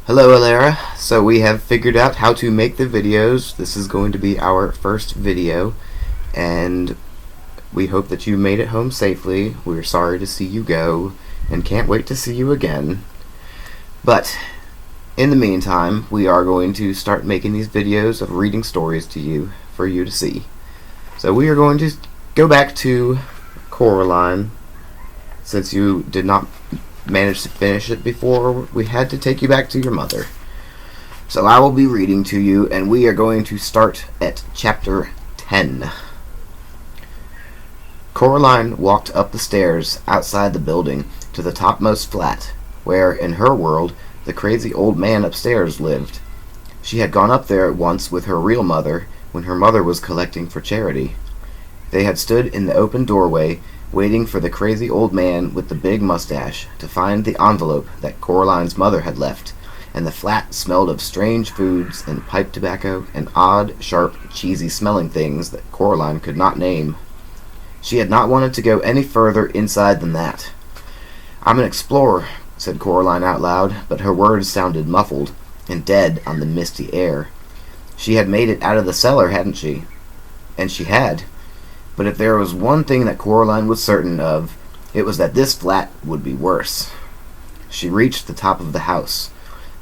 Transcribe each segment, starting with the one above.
Hello, Alara. So we have figured out how to make the videos. This is going to be our first video, and we hope that you made it home safely. We're sorry to see you go, and can't wait to see you again. But in the meantime, we are going to start making these videos of reading stories to you for you to see. So we are going to go back to Coraline, since you did not manage to finish it before. We had to take you back to your mother. So I will be reading to you, and we are going to start at chapter 10. Coraline walked up the stairs outside the building to the topmost flat, where, in her world, the crazy old man upstairs lived. She had gone up there once with her real mother, when her mother was collecting for charity. They had stood in the open doorway, waiting for the crazy old man with the big mustache to find the envelope that Coraline's mother had left, and the flat smelled of strange foods and pipe tobacco and odd, sharp, cheesy-smelling things that Coraline could not name. She had not wanted to go any further inside than that. "I'm an explorer," said Coraline out loud, but her words sounded muffled and dead on the misty air. She had made it out of the cellar, hadn't she? And she had. But if there was one thing that Coraline was certain of, it was that this flat would be worse. She reached the top of the house.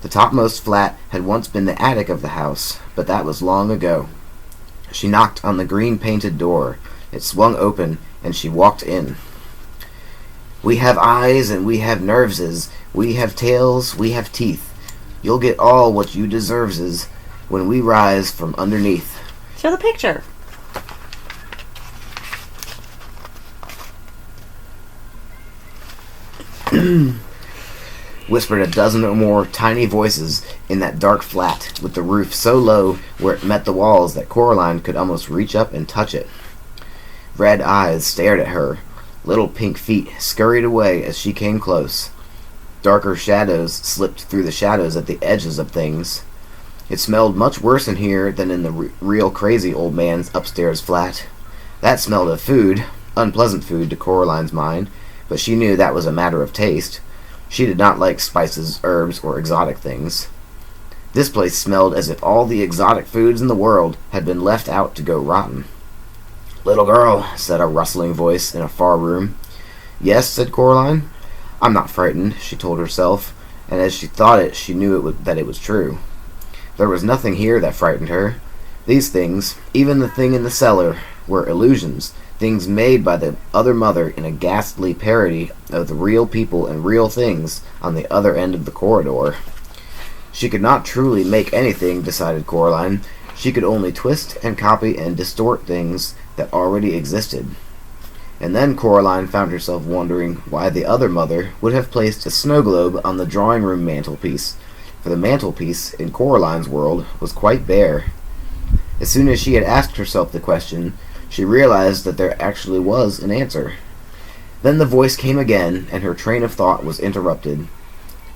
The topmost flat had once been the attic of the house, but that was long ago. She knocked on the green-painted door. It swung open, and she walked in. "We have eyes and we have nerveses. We have tails, we have teeth. You'll get all what you deserveses when we rise from underneath." Show the picture. Whispered a dozen or more tiny voices in that dark flat, with the roof so low where it met the walls that Coraline could almost reach up and touch it. Red eyes stared at her. Little pink feet scurried away as she came close. Darker shadows slipped through the shadows at the edges of things. It smelled much worse in here than in the real crazy old man's upstairs flat. That smelled of food, unpleasant food to Coraline's mind, but she knew that was a matter of taste. She did not like spices, herbs, or exotic things. This place smelled as if all the exotic foods in the world had been left out to go rotten. "Little girl," said a rustling voice in a far room. "Yes," said Coraline. "I'm not frightened," she told herself, and as she thought it, she knew that it was true. There was nothing here that frightened her. These things, even the thing in the cellar, were illusions, things made by the other mother in a ghastly parody of the real people and real things on the other end of the corridor. She could not truly make anything, decided Coraline. She could only twist and copy and distort things that already existed. And then Coraline found herself wondering why the other mother would have placed a snow globe on the drawing room mantelpiece, for the mantelpiece in Coraline's world was quite bare. As soon as she had asked herself the question, she realized that there actually was an answer. Then the voice came again, and her train of thought was interrupted.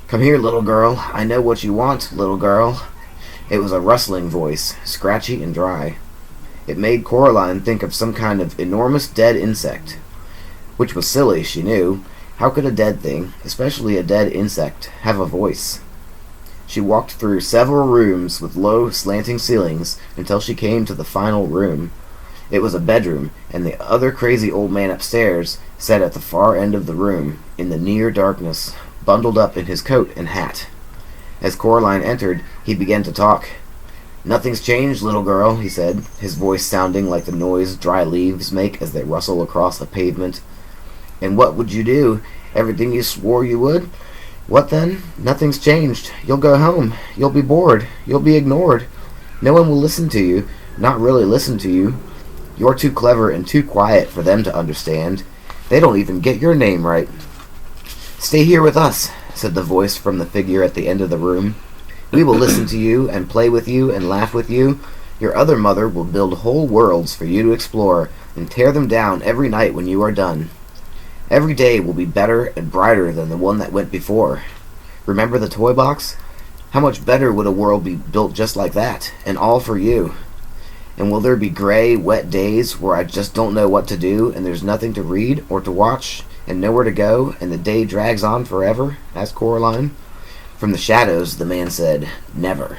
"Come here, little girl. I know what you want, little girl." It was a rustling voice, scratchy and dry. It made Coraline think of some kind of enormous dead insect. Which was silly, she knew. How could a dead thing, especially a dead insect, have a voice? She walked through several rooms with low, slanting ceilings until she came to the final room. It was a bedroom, and the other crazy old man upstairs sat at the far end of the room, in the near darkness, bundled up in his coat and hat. As Coraline entered, he began to talk. "Nothing's changed, little girl," he said, his voice sounding like the noise dry leaves make as they rustle across a pavement. "And what would you do? Everything you swore you would? What then? Nothing's changed. You'll go home. You'll be bored. You'll be ignored. No one will listen to you. Not really listen to you. You're too clever and too quiet for them to understand. They don't even get your name right." "Stay here with us," said the voice from the figure at the end of the room. "We will listen to you and play with you and laugh with you. Your other mother will build whole worlds for you to explore and tear them down every night when you are done. Every day will be better and brighter than the one that went before. Remember the toy box? How much better would a world be built just like that, and all for you? And will there be gray, wet days where I just don't know what to do, and there's nothing to read or to watch, and nowhere to go, and the day drags on forever?" asked Coraline. From the shadows, the man said, "Never."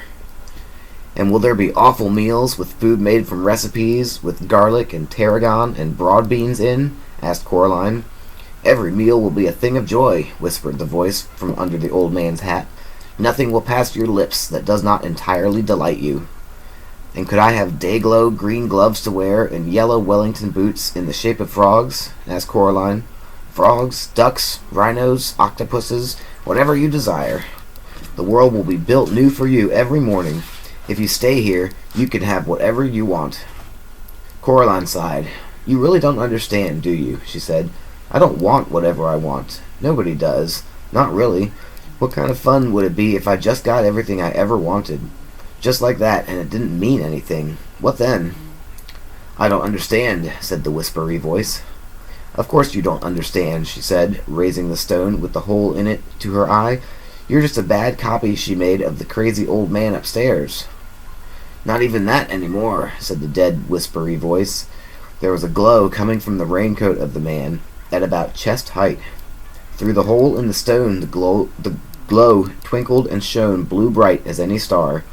"And will there be awful meals with food made from recipes with garlic and tarragon and broad beans in?" asked Coraline. "Every meal will be a thing of joy," whispered the voice from under the old man's hat. "Nothing will pass your lips that does not entirely delight you." "And could I have day-glow green gloves to wear and yellow Wellington boots in the shape of frogs?" asked Coraline. "Frogs, ducks, rhinos, octopuses, whatever you desire. The world will be built new for you every morning. If you stay here, you can have whatever you want." Coraline sighed. "You really don't understand, do you?" she said. "I don't want whatever I want. Nobody does. Not really. What kind of fun would it be if I just got everything I ever wanted? Just like that, and it didn't mean anything. What then?" "I don't understand," said the whispery voice. "Of course you don't understand," she said, raising the stone with the hole in it to her eye. "You're just a bad copy she made of the crazy old man upstairs." "Not even that anymore," said the dead, whispery voice. There was a glow coming from the raincoat of the man, at about chest height. Through the hole in the stone the glow twinkled and shone blue bright as any star.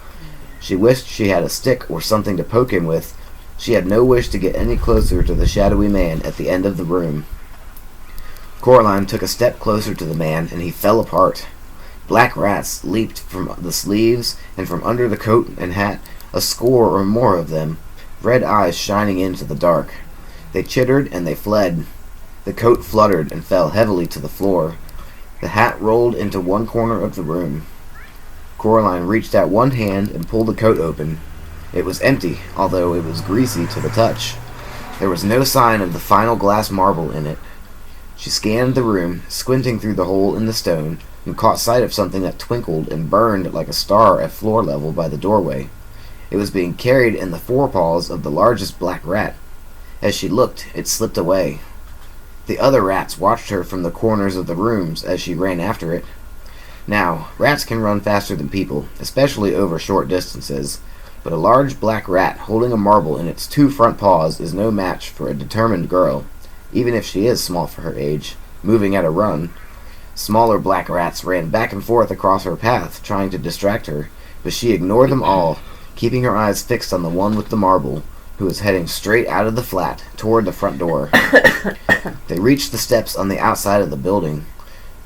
She wished she had a stick or something to poke him with. She had no wish to get any closer to the shadowy man at the end of the room. Coraline took a step closer to the man, and he fell apart. Black rats leaped from the sleeves and from under the coat and hat, a score or more of them, red eyes shining into the dark. They chittered and they fled. The coat fluttered and fell heavily to the floor. The hat rolled into one corner of the room. Coraline reached out one hand and pulled the coat open. It was empty, although it was greasy to the touch. There was no sign of the final glass marble in it. She scanned the room, squinting through the hole in the stone, and caught sight of something that twinkled and burned like a star at floor level by the doorway. It was being carried in the forepaws of the largest black rat. As she looked, it slipped away. The other rats watched her from the corners of the rooms as she ran after it. Now, rats can run faster than people, especially over short distances, but a large black rat holding a marble in its two front paws is no match for a determined girl, even if she is small for her age, moving at a run. Smaller black rats ran back and forth across her path, trying to distract her, but she ignored them all, keeping her eyes fixed on the one with the marble, who was heading straight out of the flat, toward the front door. They reached the steps on the outside of the building.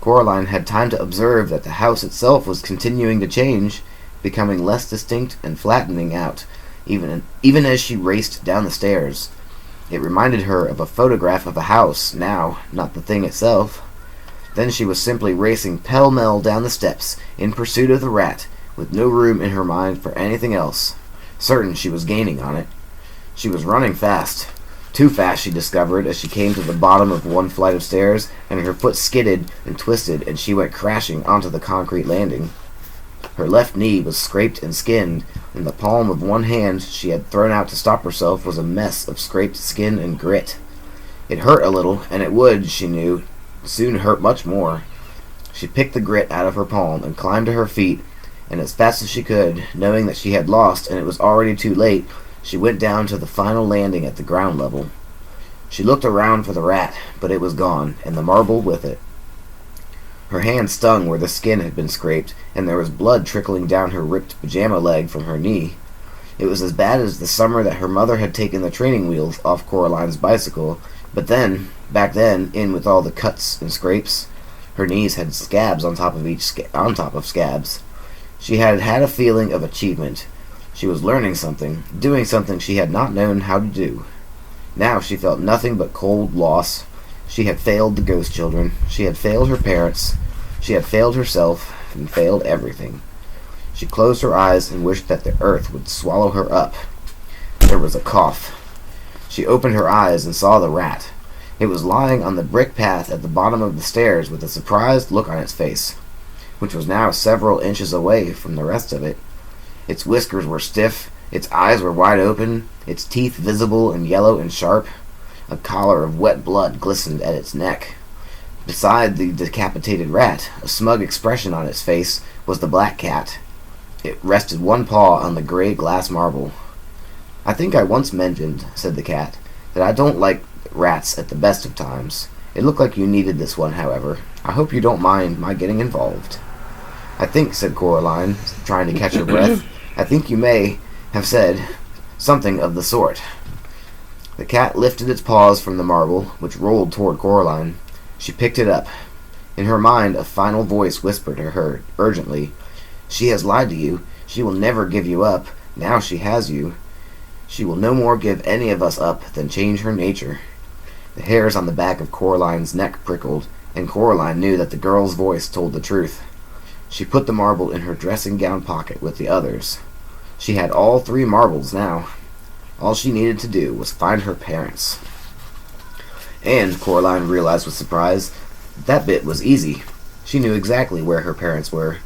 Coraline had time to observe that the house itself was continuing to change, becoming less distinct and flattening out, even as she raced down the stairs. It reminded her of a photograph of a house, now, not the thing itself. Then she was simply racing pell-mell down the steps, in pursuit of the rat, with no room in her mind for anything else, certain she was gaining on it. She was running fast. Too fast, she discovered, as she came to the bottom of one flight of stairs, and her foot skidded and twisted, and she went crashing onto the concrete landing. Her left knee was scraped and skinned, and the palm of one hand she had thrown out to stop herself was a mess of scraped skin and grit. It hurt a little, and it would, she knew, soon hurt much more. She picked the grit out of her palm and climbed to her feet, and as fast as she could, knowing that she had lost and it was already too late, she went down to the final landing at the ground level. She looked around for the rat, but it was gone, and the marble with it. Her hand stung where the skin had been scraped, and there was blood trickling down her ripped pajama leg from her knee. It was as bad as the summer that her mother had taken the training wheels off Coraline's bicycle, but then, back then, in with all the cuts and scrapes, her knees had scabs on top of scabs. She had had a feeling of achievement. She was learning something, doing something she had not known how to do. Now she felt nothing but cold loss. She had failed the ghost children. She had failed her parents. She had failed herself, and failed everything. She closed her eyes and wished that the earth would swallow her up. There was a cough. She opened her eyes and saw the rat. It was lying on the brick path at the bottom of the stairs with a surprised look on its face, which was now several inches away from the rest of it. Its whiskers were stiff, its eyes were wide open, its teeth visible and yellow and sharp. A collar of wet blood glistened at its neck. Beside the decapitated rat, a smug expression on its face, was the black cat. It rested one paw on the gray glass marble. "I think I once mentioned," said the cat, "that I don't like rats at the best of times. It looked like you needed this one, however. I hope you don't mind my getting involved." "I think," said Coraline, trying to catch her breath, "I think you may have said something of the sort." The cat lifted its paws from the marble, which rolled toward Coraline. She picked it up. In her mind, a final voice whispered to her, urgently, "She has lied to you. She will never give you up. Now she has you. She will no more give any of us up than change her nature." The hairs on the back of Coraline's neck prickled, and Coraline knew that the girl's voice told the truth. She put the marble in her dressing-gown pocket with the others. She had all 3 marbles now. All she needed to do was find her parents. And, Coraline realized with surprise, that bit was easy. She knew exactly where her parents were.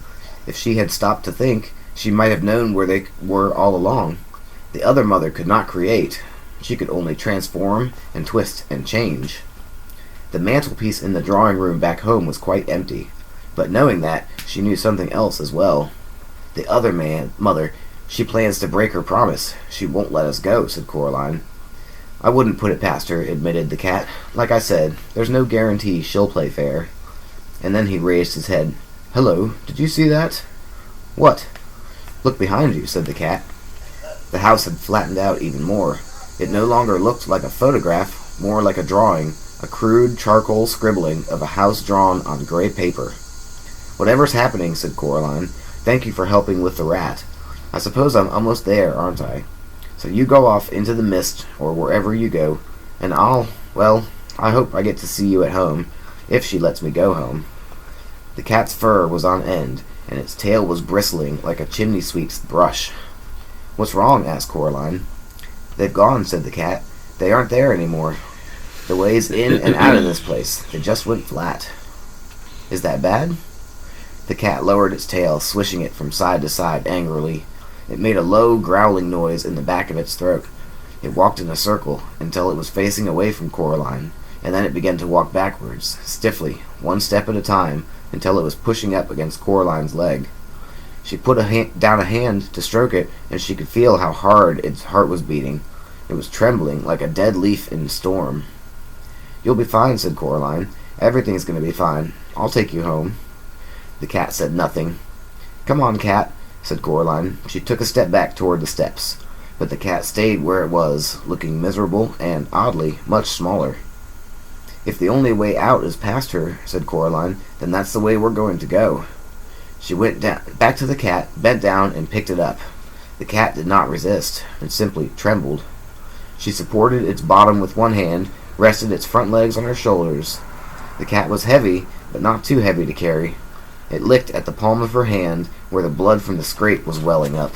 If she had stopped to think, she might have known where they were all along. The other mother could not create. She could only transform and twist and change. The mantelpiece in the drawing room back home was quite empty. But knowing that, she knew something else as well. The other mother, she plans to break her promise. She won't let us go, said Coraline. I wouldn't put it past her, admitted the cat. Like I said, there's no guarantee she'll play fair. And then he raised his head. Hello, did you see that? What? Look behind you, said the cat. The house had flattened out even more. It no longer looked like a photograph, more like a drawing, a crude charcoal scribbling of a house drawn on gray paper. Whatever's happening, said Coraline, thank you for helping with the rat. I suppose I'm almost there, aren't I? So you go off into the mist, or wherever you go, and I hope I get to see you at home, if she lets me go home. The cat's fur was on end, and its tail was bristling like a chimney sweep's brush. What's wrong? Asked Coraline. They've gone, said the cat. They aren't there anymore. The ways in and out of this place, they just went flat. Is that bad? The cat lowered its tail, swishing it from side to side angrily. It made a low, growling noise in the back of its throat. It walked in a circle until it was facing away from Coraline, and then it began to walk backwards, stiffly, one step at a time, until it was pushing up against Coraline's leg. She put down a hand to stroke it, and she could feel how hard its heart was beating. It was trembling like a dead leaf in a storm. You'll be fine, said Coraline. Everything's going to be fine. I'll take you home. The cat said nothing. Come on, cat, said Coraline. She took a step back toward the steps, but the cat stayed where it was, looking miserable and, oddly, much smaller. If the only way out is past her, said Coraline, then that's the way we're going to go. She went back to the cat, bent down, and picked it up. The cat did not resist. It simply trembled. She supported its bottom with one hand, rested its front legs on her shoulders. The cat was heavy, but not too heavy to carry. It licked at the palm of her hand, where the blood from the scrape was welling up.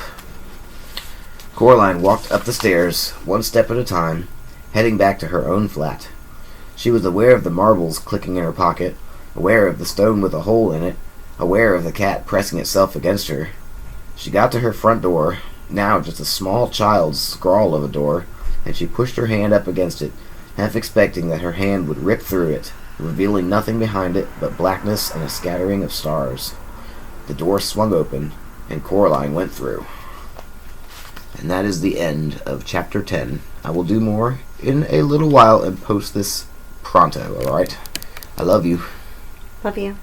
Coraline walked up the stairs, one step at a time, heading back to her own flat. She was aware of the marbles clicking in her pocket, aware of the stone with a hole in it, aware of the cat pressing itself against her. She got to her front door, now just a small child's scrawl of a door, and she pushed her hand up against it, half expecting that her hand would rip through it, revealing nothing behind it but blackness and a scattering of stars. The door swung open, and Coraline went through. And that is the end of Chapter 10. I will do more in a little while and post this pronto, alright? I love you. Love you.